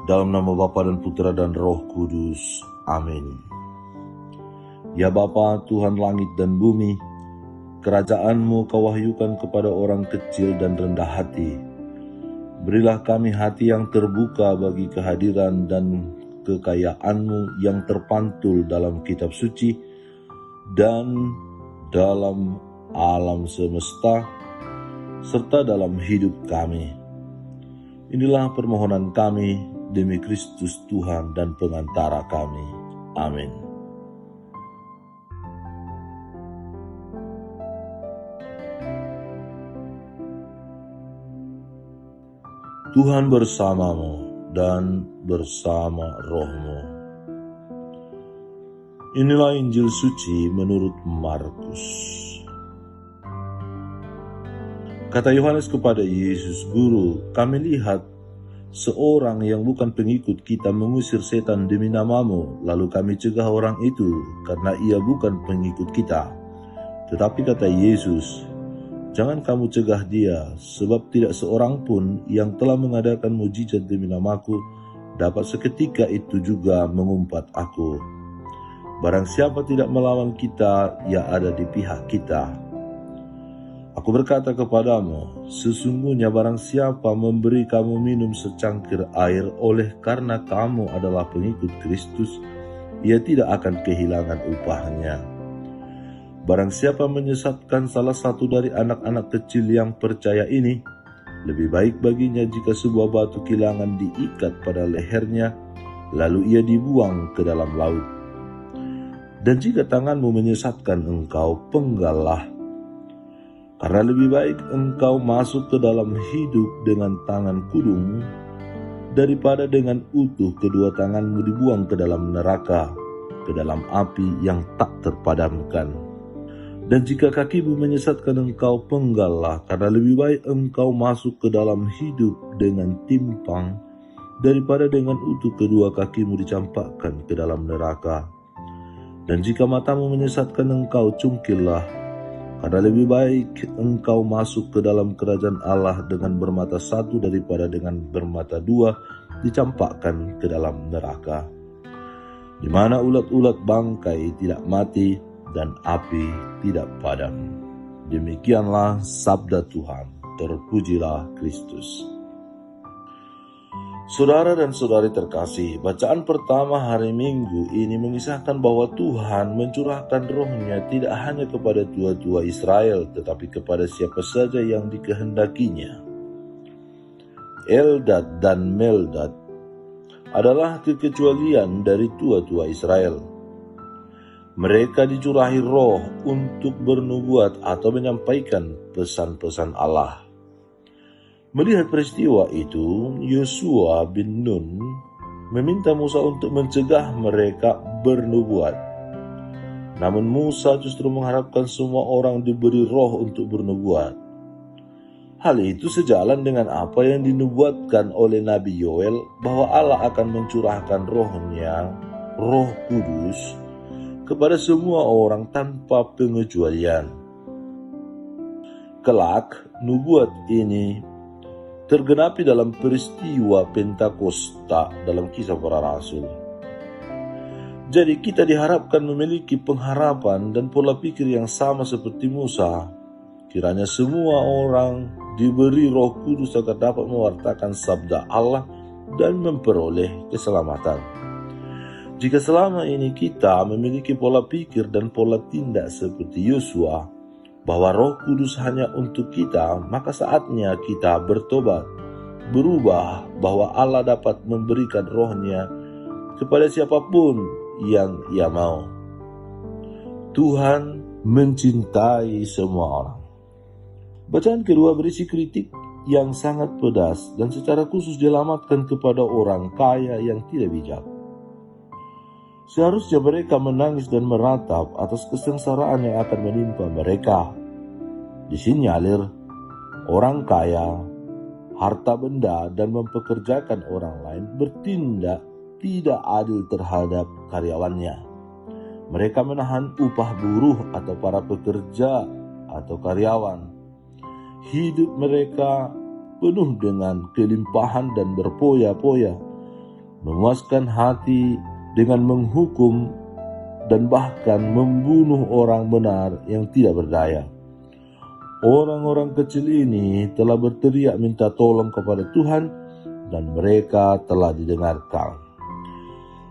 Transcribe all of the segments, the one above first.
Dalam nama Bapa dan Putra dan Roh Kudus. Amin. Ya Bapa, Tuhan langit dan bumi, kerajaan-Mu Kau wahyukan kepada orang kecil dan rendah hati. Berilah kami hati yang terbuka bagi kehadiran dan kekayaan-Mu yang terpantul dalam kitab suci dan dalam alam semesta, serta dalam hidup kami. Inilah permohonan kami demi Kristus Tuhan dan pengantara kami. Amin. Tuhan bersamamu dan bersama rohmu. Inilah Injil suci menurut Markus. Kata Yohanes kepada Yesus, "Guru, kami lihat seorang yang bukan pengikut kita mengusir setan demi nama-Mu, lalu kami cegah orang itu karena ia bukan pengikut kita." Tetapi kata Yesus, "Jangan kamu cegah dia, sebab tidak seorang pun yang telah mengadakan mujizat demi nama-Ku dapat seketika itu juga mengumpat Aku. Barang siapa tidak melawan kita, ia ada di pihak kita. Aku berkata kepadamu, sesungguhnya barang siapa memberi kamu minum secangkir air oleh karena kamu adalah pengikut Kristus, ia tidak akan kehilangan upahnya. Barang siapa menyesatkan salah satu dari anak-anak kecil yang percaya ini, lebih baik baginya jika sebuah batu kilangan diikat pada lehernya, lalu ia dibuang ke dalam laut. Dan jika tanganmu menyesatkan engkau, penggallah. Karena lebih baik engkau masuk ke dalam hidup dengan tangan kudung, daripada dengan utuh kedua tanganmu dibuang ke dalam neraka, ke dalam api yang tak terpadamkan. Dan jika kakimu menyesatkan engkau, penggallah, karena lebih baik engkau masuk ke dalam hidup dengan timpang, daripada dengan utuh kedua kakimu dicampakkan ke dalam neraka. Dan jika matamu menyesatkan engkau, cungkillah, karena lebih baik engkau masuk ke dalam kerajaan Allah dengan bermata satu daripada dengan bermata dua dicampakkan ke dalam neraka, di mana ulat-ulat bangkai tidak mati dan api tidak padam." Demikianlah sabda Tuhan. Terpujilah Kristus. Saudara dan saudari terkasih, bacaan pertama hari Minggu ini mengisahkan bahwa Tuhan mencurahkan roh-Nya tidak hanya kepada tua-tua Israel, tetapi kepada siapa saja yang dikehendakinya. Eldad dan Meldad adalah kekecualian dari tua-tua Israel. Mereka dicurahi roh untuk bernubuat atau menyampaikan pesan-pesan Allah. Melihat peristiwa itu, Yosua bin Nun meminta Musa untuk mencegah mereka bernubuat. Namun Musa justru mengharapkan semua orang diberi roh untuk bernubuat. Hal itu sejalan dengan apa yang dinubuatkan oleh Nabi Yoel bahwa Allah akan mencurahkan roh-Nya, Roh Kudus, kepada semua orang tanpa pengecualian. Kelak, nubuat ini tergenapi dalam peristiwa Pentakosta dalam Kisah Para Rasul. Jadi kita diharapkan memiliki pengharapan dan pola pikir yang sama seperti Musa. Kiranya semua orang diberi Roh Kudus agar dapat mewartakan sabda Allah dan memperoleh keselamatan. Jika selama ini kita memiliki pola pikir dan pola tindak seperti Yosua, bahwa Roh Kudus hanya untuk kita, maka saatnya kita bertobat, berubah, bahwa Allah dapat memberikan roh-Nya kepada siapapun yang Ia mau. Tuhan mencintai semua orang. Bacaan kedua berisi kritik yang sangat pedas dan secara khusus dialamatkan kepada orang kaya yang tidak bijak. Seharusnya mereka menangis dan meratap atas kesengsaraan yang akan menimpa mereka. Disinyalir orang kaya, harta benda, dan mempekerjakan orang lain bertindak tidak adil terhadap karyawannya. Mereka menahan upah buruh atau para pekerja atau karyawan. Hidup mereka penuh dengan kelimpahan dan berpoya-poya. memuaskan hati dengan menghukum dan bahkan membunuh orang benar yang tidak berdaya. Orang-orang kecil ini telah berteriak minta tolong kepada Tuhan dan mereka telah didengarkan.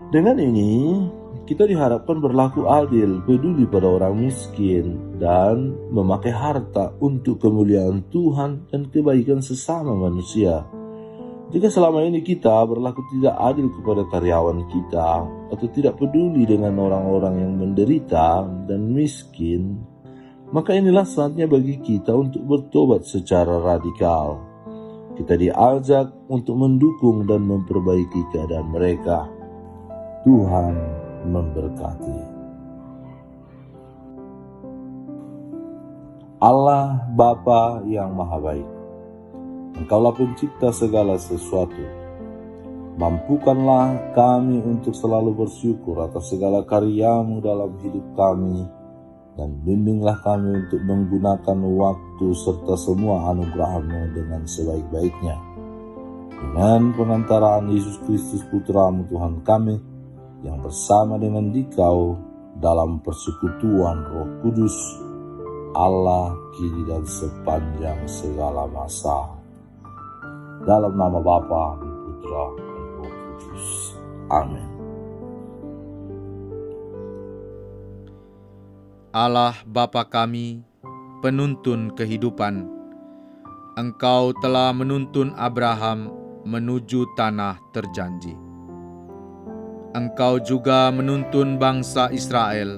Dengan ini, kita diharapkan berlaku adil, peduli pada orang miskin, dan memakai harta untuk kemuliaan Tuhan dan kebaikan sesama manusia. Jika selama ini kita berlaku tidak adil kepada karyawan kita atau tidak peduli dengan orang-orang yang menderita dan miskin, maka inilah saatnya bagi kita untuk bertobat secara radikal. Kita diajak untuk mendukung dan memperbaiki keadaan mereka. Tuhan memberkati. Allah Bapa yang Maha Baik, Engkaulah pencipta segala sesuatu. Mampukanlah kami untuk selalu bersyukur atas segala karya-Mu dalam hidup kami, dan bimbinglah kami untuk menggunakan waktu serta semua anugerah-Mu dengan sebaik-baiknya. Dengan pengantaraan Yesus Kristus Putra-Mu Tuhan kami, yang bersama dengan Dikau dalam persekutuan Roh Kudus, Allah kini dan sepanjang segala masa. Dalam nama Bapa, Putra, dan Roh Kudus. Amin. Allah Bapa kami, penuntun kehidupan, Engkau telah menuntun Abraham menuju tanah terjanji. Engkau juga menuntun bangsa Israel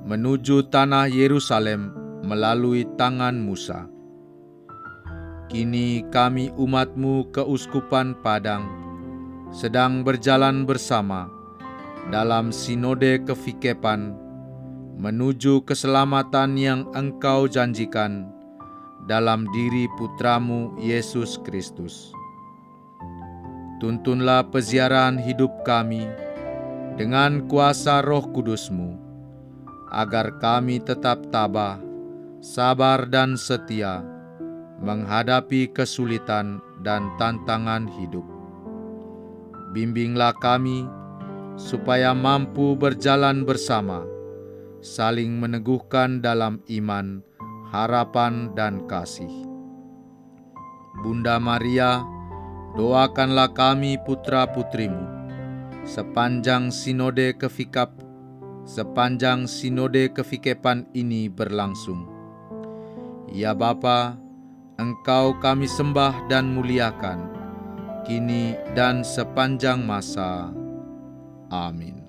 menuju tanah Yerusalem melalui tangan Musa. Kini kami umat-Mu keuskupan Padang sedang berjalan bersama dalam sinode kefikepan menuju keselamatan yang Engkau janjikan dalam diri Putra-Mu Yesus Kristus. Tuntunlah peziarahan hidup kami dengan kuasa Roh Kudus-Mu, agar kami tetap tabah, sabar dan setia menghadapi kesulitan dan tantangan hidup. Bimbinglah kami supaya mampu berjalan bersama, saling meneguhkan dalam iman, harapan, dan kasih. Bunda Maria, doakanlah kami putra-putrimu sepanjang sinode kefikepan ini berlangsung. Ya Bapa, Engkau kami sembah dan muliakan, kini dan sepanjang masa. Amin.